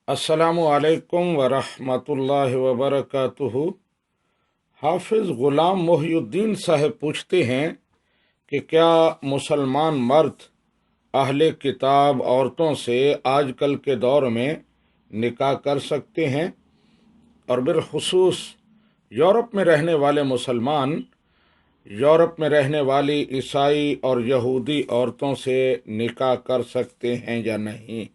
अस्सलामु अलैकुम वरहमतुल्लाहि वबरकातुहु। हाफिज़ ग़ुलाम मोहिउद्दीन साहब पूछते हैं कि क्या मुसलमान मर्द अहले किताब औरतों से आजकल के दौर में निकाह कर सकते हैं, और बिलखुसूस यूरोप में रहने वाले मुसलमान यूरोप में रहने वाली ईसाई और यहूदी औरतों से निकाह कर सकते हैं या नहीं।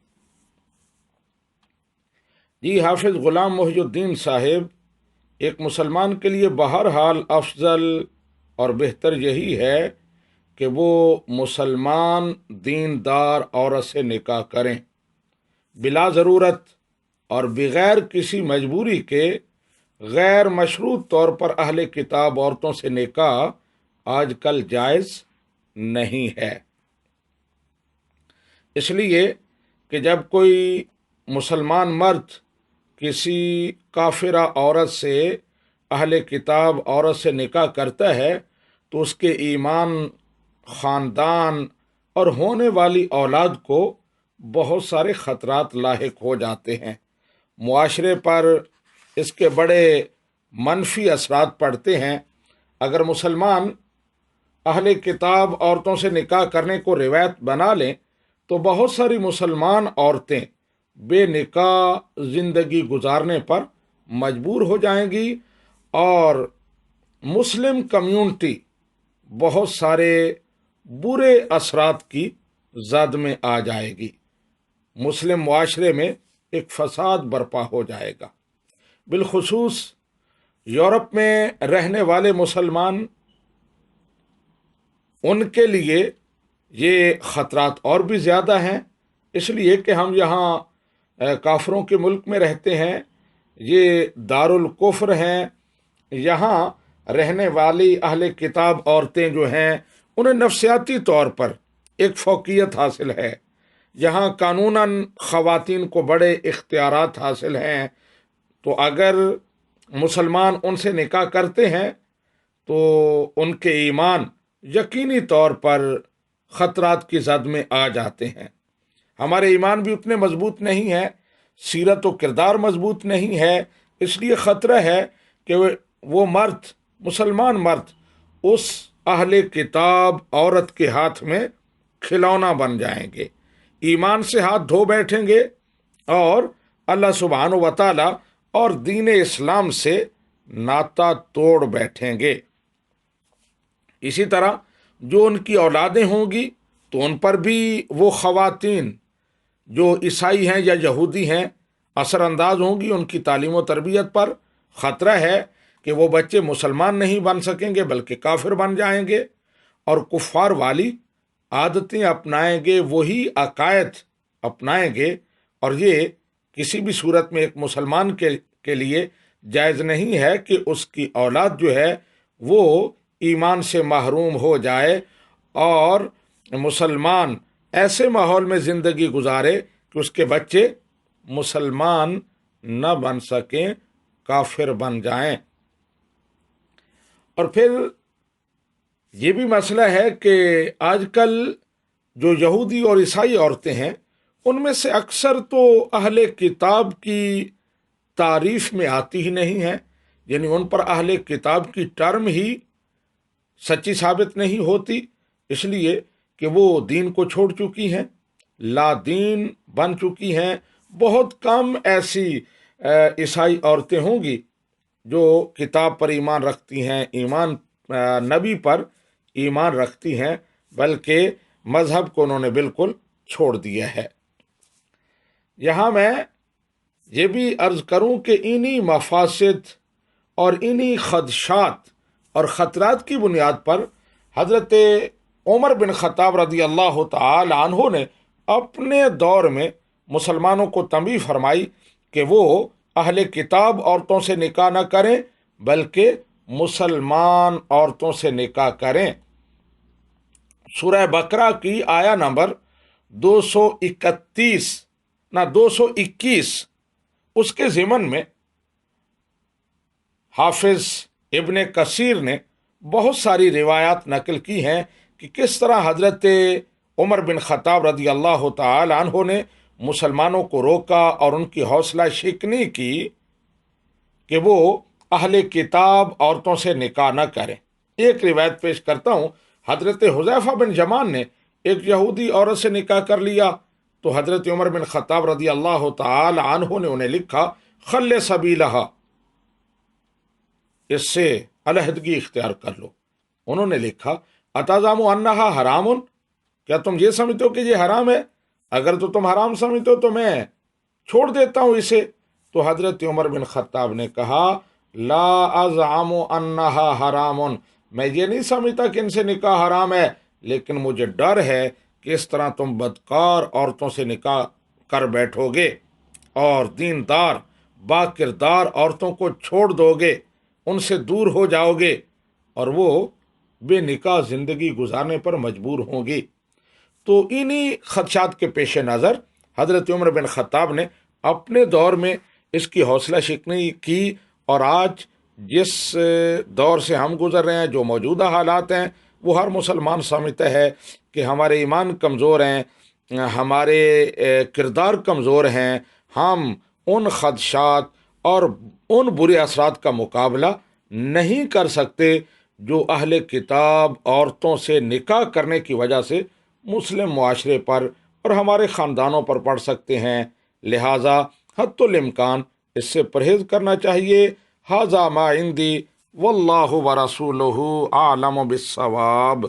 जी, हाफिज़ ग़ुलाम मोहिउद्दीन साहिब, एक मुसलमान के लिए बहरहाल अफजल और बेहतर यही है कि वो मुसलमान दीनदार औरत से निकाह करें, बिला ज़रूरत और बग़ैर किसी मजबूरी के। गैर मशरूत तौर पर अहले किताब औरतों से निकाह आजकल जायज़ नहीं है, इसलिए कि जब कोई मुसलमान मर्द किसी काफिरा औरत से अहले किताब औरत से निकाह करता है तो उसके ईमान, ख़ानदान और होने वाली औलाद को बहुत सारे ख़तरात लाहिक हो जाते हैं। मुआशरे पर इसके बड़े मनफी असरात पड़ते हैं। अगर मुसलमान अहले किताब औरतों से निकाह करने को रिवायत बना लें तो बहुत सारी मुसलमान औरतें बेनिकाह ज़िंदगी गुजारने पर मजबूर हो जाएंगी और मुस्लिम कम्युनिटी बहुत सारे बुरे असरात की जद में आ जाएगी। मुस्लिम मुआशरे में एक फसाद बर्पा हो जाएगा। बिलखुसूस यूरोप में रहने वाले मुसलमान, उनके लिए ये ख़तरात और भी ज़्यादा हैं, इसलिए कि हम यहाँ काफरों के मुल्क में रहते हैं। ये दारुल कुफ्र हैं। यहाँ रहने वाली अहले किताब औरतें जो हैं उन्हें नफसियाती तौर पर एक फ़ौक़ियत हासिल है। यहाँ कानूनन ख़वातीन को बड़े इख्तियारात हासिल हैं, तो अगर मुसलमान उनसे निकाह करते हैं तो उनके ईमान यकीनी तौर पर ख़तरात की ज़द में आ जाते हैं। हमारे ईमान भी उतने मजबूत नहीं है, सीरत व किरदार मजबूत नहीं है, इसलिए ख़तरा है कि वो मर्द, मुसलमान मर्द, उस अहले किताब औरत के हाथ में खिलौना बन जाएंगे, ईमान से हाथ धो बैठेंगे और अल्लाह सुब्हानहू व तआला और दीन इस्लाम से नाता तोड़ बैठेंगे। इसी तरह जो उनकी औलादें होंगी तो उन पर भी वो ख़वातीन जो ईसाई हैं या यहूदी हैं असरअंदाज होंगी। उनकी तालीम व तरबियत पर ख़तरा है कि वो बच्चे मुसलमान नहीं बन सकेंगे बल्कि काफिर बन जाएंगे और कुफ़ार वाली आदतें अपनाएंगे, वही अकायद अपनाएंगे, और ये किसी भी सूरत में एक मुसलमान के लिए जायज़ नहीं है कि उसकी औलाद जो है वो ईमान से महरूम हो जाए और मुसलमान ऐसे माहौल में ज़िंदगी गुजारे कि उसके बच्चे मुसलमान न बन सकें, काफिर बन जाएं। और फिर ये भी मसला है कि आजकल जो यहूदी और ईसाई औरतें हैं उनमें से अक्सर तो अहले किताब की तारीफ में आती ही नहीं है, यानी उन पर अहले किताब की टर्म ही सच्ची साबित नहीं होती, इसलिए कि वो दीन को छोड़ चुकी हैं, ला दीन बन चुकी हैं। बहुत कम ऐसी ईसाई औरतें होंगी जो किताब पर ईमान रखती हैं, ईमान नबी पर ईमान रखती हैं, बल्कि मज़हब को उन्होंने बिल्कुल छोड़ दिया है। यहाँ मैं ये भी अर्ज़ करूँ कि इन्हीं मफासिद और इन्हीं खदशात और ख़तरात की बुनियाद पर हज़रत उमर बिन ख़त्ताब रज़ी अल्लाह तआला अन्हु ने अपने दौर में मुसलमानों को तंबीह फरमाई कि वो अहले किताब औरतों से निकाह न करें बल्कि मुसलमान औरतों से निकाह करें। सूरह बकरा की आया नंबर 221 उसके ज़िमन में हाफिज़ इब्ने कसीर ने बहुत सारी रिवायात नकल की हैं कि किस तरह हज़रत उमर बिन ख़त्ताब रज़ी अल्लाह तआला अन्हु ने مسلمانوں کو روکا اور ان کی حوصلہ شکنی کی کہ وہ اہل کتاب عورتوں سے نکاح نہ کریں۔ ایک روایت پیش کرتا ہوں، حضرت حذیفہ بن یمان نے ایک یہودی عورت سے نکاح کر لیا تو حضرت عمر بن خطاب رضی اللہ تعالی عنہ نے انہیں لکھا خل سبیلہا، اس سے علیحدگی اختیار کر لو۔ انہوں نے لکھا اتزعم انہا حرام، کیا تم یہ سمجھتے ہو کہ یہ حرام ہے؟ اگر تو تم حرام سمجھتے ہو تو میں چھوڑ دیتا ہوں اسے۔ تو حضرت عمر بن خطاب نے کہا لا ازعم انہا حرام، میں یہ نہیں سمجھتا کہ ان سے نکاح حرام ہے، لیکن مجھے ڈر ہے کہ اس طرح تم بدکار عورتوں سے نکاح کر بیٹھو گے اور دیندار با کردار عورتوں کو چھوڑ دو گے، ان سے دور ہو جاؤ گے اور وہ بے نکاح زندگی گزارنے پر مجبور ہوں گی۔ تو انہی خدشات کے پیش نظر حضرت عمر بن خطاب نے اپنے دور میں اس کی حوصلہ شکنی کی، اور آج جس دور سے ہم گزر رہے ہیں، جو موجودہ حالات ہیں، وہ ہر مسلمان سمجھتا ہے کہ ہمارے ایمان کمزور ہیں، ہمارے کردار کمزور ہیں، ہم ان خدشات اور ان برے اثرات کا مقابلہ نہیں کر سکتے جو اہل کتاب عورتوں سے نکاح کرنے کی وجہ سے مسلم معاشرے پر اور ہمارے خاندانوں پر پڑ سکتے ہیں۔ لہٰذا حتی الامکان اس سے پرہیز کرنا چاہیے۔ ھذا ما عندی واللہ ورسولہ اعلم بالصواب۔